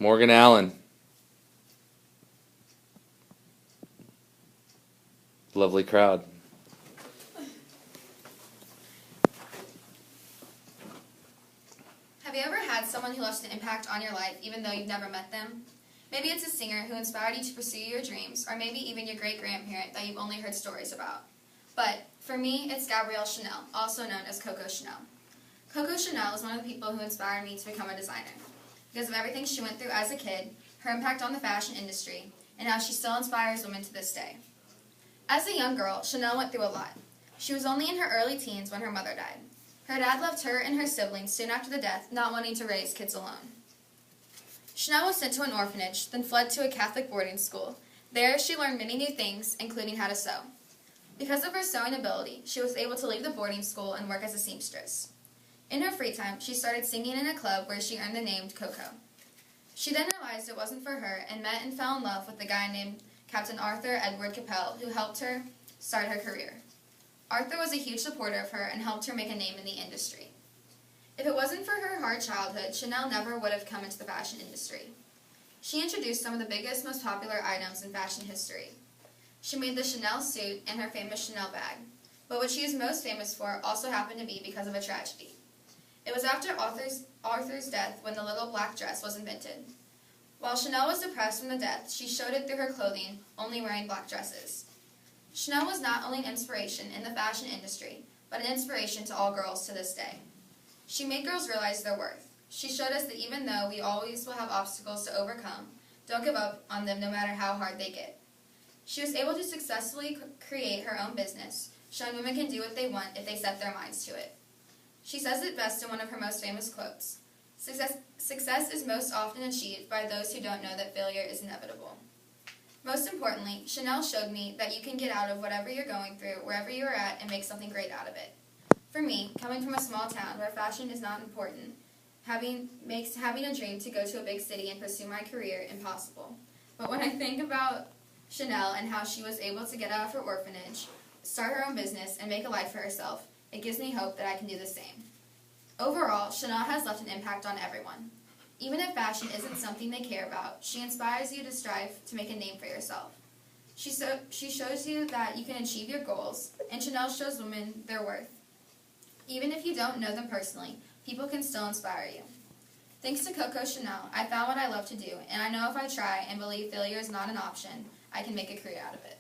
Morgan Allen. Lovely crowd. Have you ever had someone who left an impact on your life even though you've never met them? Maybe it's a singer who inspired you to pursue your dreams, or maybe even your great-grandparent that you've only heard stories about. But for me, it's Gabrielle Chanel, also known as Coco Chanel. Coco Chanel is one of the people who inspired me to become a designer. Because of everything she went through as a kid, her impact on the fashion industry, and how she still inspires women to this day. As a young girl, Chanel went through a lot. She was only in her early teens when her mother died. Her dad left her and her siblings soon after the death, not wanting to raise kids alone. Chanel was sent to an orphanage, then fled to a Catholic boarding school. There, she learned many new things, including how to sew. Because of her sewing ability, she was able to leave the boarding school and work as a seamstress. In her free time, she started singing in a club where she earned the name Coco. She then realized it wasn't for her and met and fell in love with a guy named Captain Arthur Edward Capel, who helped her start her career. Arthur was a huge supporter of her and helped her make a name in the industry. If it wasn't for her hard childhood, Chanel never would have come into the fashion industry. She introduced some of the biggest, most popular items in fashion history. She made the Chanel suit and her famous Chanel bag, but what she is most famous for also happened to be because of a tragedy. It was after Arthur's death when the little black dress was invented. While Chanel was depressed from the death, she showed it through her clothing, only wearing black dresses. Chanel was not only an inspiration in the fashion industry, but an inspiration to all girls to this day. She made girls realize their worth. She showed us that even though we always will have obstacles to overcome, don't give up on them no matter how hard they get. She was able to successfully create her own business, showing women can do what they want if they set their minds to it. She says it best in one of her most famous quotes: Success is most often achieved by those who don't know that failure is inevitable. Most importantly, Chanel showed me that you can get out of whatever you're going through, wherever you are at, and make something great out of it. For me, coming from a small town where fashion is not important, makes having a dream to go to a big city and pursue my career impossible. But when I think about Chanel and how she was able to get out of her orphanage, start her own business, and make a life for herself, it gives me hope that I can do the same. Overall, Chanel has left an impact on everyone. Even if fashion isn't something they care about, she inspires you to strive to make a name for yourself. She shows you that you can achieve your goals, and Chanel shows women their worth. Even if you don't know them personally, people can still inspire you. Thanks to Coco Chanel, I found what I love to do, and I know if I try and believe failure is not an option, I can make a career out of it.